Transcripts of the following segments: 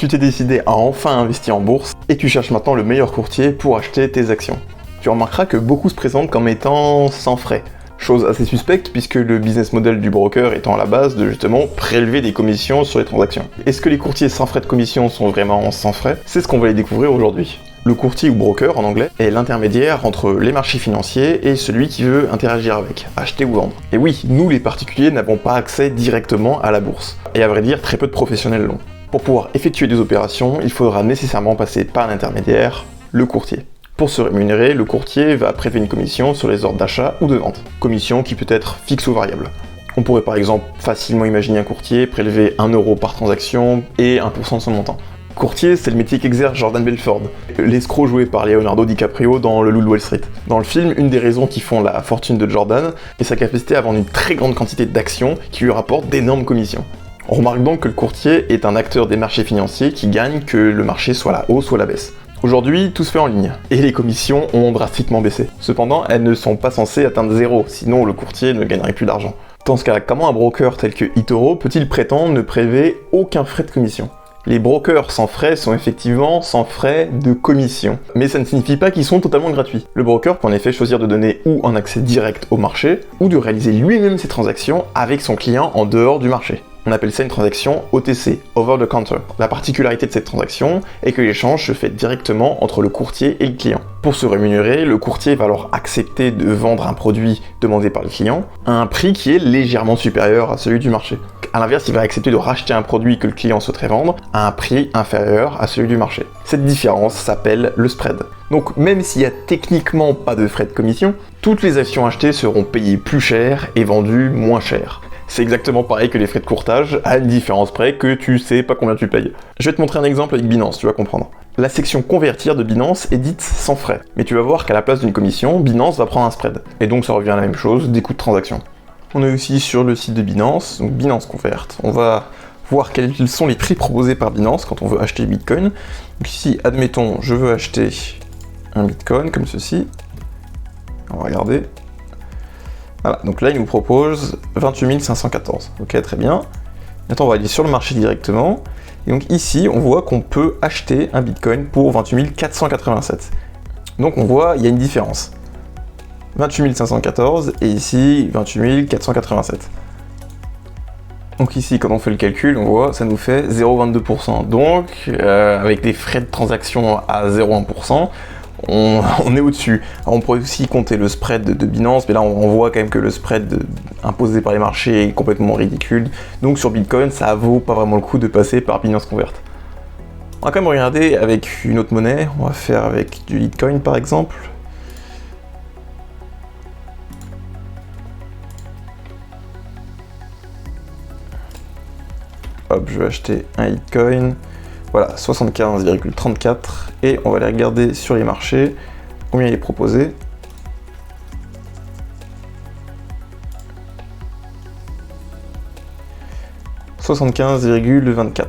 Tu t'es décidé à enfin investir en bourse et tu cherches maintenant le meilleur courtier pour acheter tes actions. Tu remarqueras que beaucoup se présentent comme étant sans frais. Chose assez suspecte puisque le business model du broker étant à la base de justement prélever des commissions sur les transactions. Est-ce que les courtiers sans frais de commission sont vraiment sans frais? C'est ce qu'on va les découvrir aujourd'hui. Le courtier ou broker en anglais est l'intermédiaire entre les marchés financiers et celui qui veut interagir avec, acheter ou vendre. Et oui, nous les particuliers n'avons pas accès directement à la bourse. Et à vrai dire, très peu de professionnels l'ont. Pour pouvoir effectuer des opérations, il faudra nécessairement passer par l'intermédiaire, le courtier. Pour se rémunérer, le courtier va prélever une commission sur les ordres d'achat ou de vente. Commission qui peut être fixe ou variable. On pourrait par exemple facilement imaginer un courtier prélever 1 € par transaction et 1% de son montant. Courtier, c'est le métier qu'exerce Jordan Belfort, l'escroc joué par Leonardo DiCaprio dans Le Loup de Wall Street. Dans le film, une des raisons qui font la fortune de Jordan est sa capacité à vendre une très grande quantité d'actions qui lui rapportent d'énormes commissions. On remarque donc que le courtier est un acteur des marchés financiers qui gagne que le marché soit à la hausse ou à la baisse. Aujourd'hui, tout se fait en ligne, et les commissions ont drastiquement baissé. Cependant, elles ne sont pas censées atteindre 0, sinon le courtier ne gagnerait plus d'argent. Dans ce cas, comment un broker tel que eToro peut-il prétendre ne prélever aucun frais de commission? Les brokers sans frais sont effectivement sans frais de commission. Mais ça ne signifie pas qu'ils sont totalement gratuits. Le broker peut en effet choisir de donner ou un accès direct au marché, ou de réaliser lui-même ses transactions avec son client en dehors du marché. On appelle ça une transaction OTC, Over the Counter. La particularité de cette transaction est que l'échange se fait directement entre le courtier et le client. Pour se rémunérer, le courtier va alors accepter de vendre un produit demandé par le client à un prix qui est légèrement supérieur à celui du marché. A l'inverse, il va accepter de racheter un produit que le client souhaiterait vendre à un prix inférieur à celui du marché. Cette différence s'appelle le spread. Donc même s'il n'y a techniquement pas de frais de commission, toutes les actions achetées seront payées plus cher et vendues moins cher. C'est exactement pareil que les frais de courtage, à une différence près que tu sais pas combien tu payes. Je vais te montrer un exemple avec Binance, tu vas comprendre. La section convertir de Binance est dite sans frais, mais tu vas voir qu'à la place d'une commission, Binance va prendre un spread. Et donc ça revient à la même chose, des coûts de transaction. On est aussi sur le site de Binance, donc Binance Convert. On va voir quels sont les prix proposés par Binance quand on veut acheter Bitcoin. Donc ici, admettons, je veux acheter un Bitcoin comme ceci. On va regarder. Voilà, donc là il nous propose 28 514. Ok, très bien. Maintenant on va aller sur le marché directement. Et donc ici on voit qu'on peut acheter un Bitcoin pour 28 487. Donc on voit il y a une différence. 28 514 et ici 28 487. Donc ici quand on fait le calcul, on voit ça nous fait 0,22%. Donc avec des frais de transaction à 0,1%, on est au-dessus. On pourrait aussi compter le spread de Binance, mais là on voit quand même que le spread imposé par les marchés est complètement ridicule. Donc sur Bitcoin, ça vaut pas vraiment le coup de passer par Binance Convert. On va quand même regarder avec une autre monnaie. On va faire avec du Litecoin par exemple. Hop, je vais acheter un Litecoin. Voilà, 75,34 et on va aller regarder sur les marchés combien il est proposé. « 75,24 ».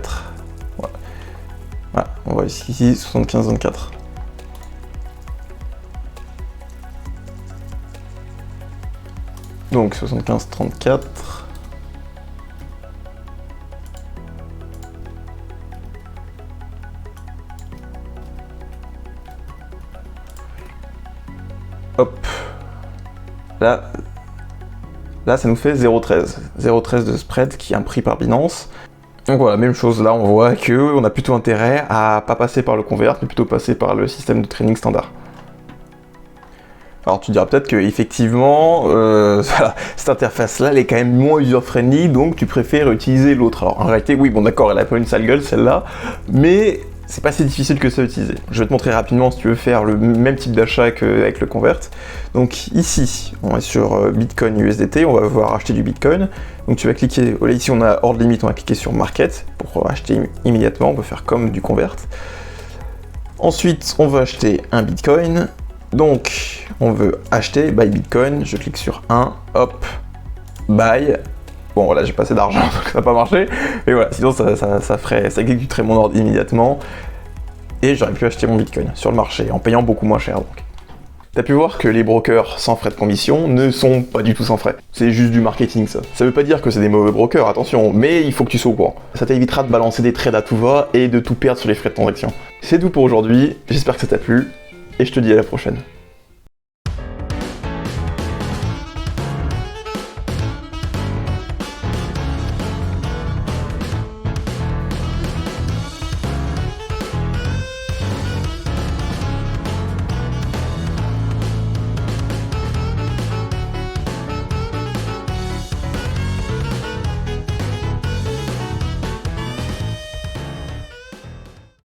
Voilà, on voit ici 75,24. Donc 75,34. Hop, là ça nous fait 0,13. 0,13 de spread qui est un prix par Binance. Donc voilà, même chose, là on voit qu'on a plutôt intérêt à pas passer par le convert, mais plutôt passer par le système de trading standard. Alors tu diras peut-être que effectivement cette interface-là elle est quand même moins user-friendly, donc tu préfères utiliser l'autre. Alors en réalité, oui, bon d'accord, elle a pas une sale gueule celle-là, mais c'est pas si difficile que ça à utiliser. Je vais te montrer rapidement si tu veux faire le même type d'achat qu'avec le convert. Donc ici, on est sur Bitcoin USDT, on va voir acheter du Bitcoin. Donc tu vas cliquer, là ici on a ordre limite, on va cliquer sur Market pour acheter immédiatement, on peut faire comme du convert. Ensuite, on va acheter un Bitcoin. Donc, on veut acheter, buy Bitcoin, je clique sur 1, hop, buy. Bon voilà, j'ai pas assez d'argent, donc ça n'a pas marché. Mais voilà, sinon ça exécuterait mon ordre immédiatement. Et j'aurais pu acheter mon Bitcoin sur le marché, en payant beaucoup moins cher donc. T'as pu voir que les brokers sans frais de commission ne sont pas du tout sans frais. C'est juste du marketing ça. Ça veut pas dire que c'est des mauvais brokers, attention, mais il faut que tu sois au courant. Ça t'évitera de balancer des trades à tout va et de tout perdre sur les frais de transaction. C'est tout pour aujourd'hui, j'espère que ça t'a plu, et je te dis à la prochaine.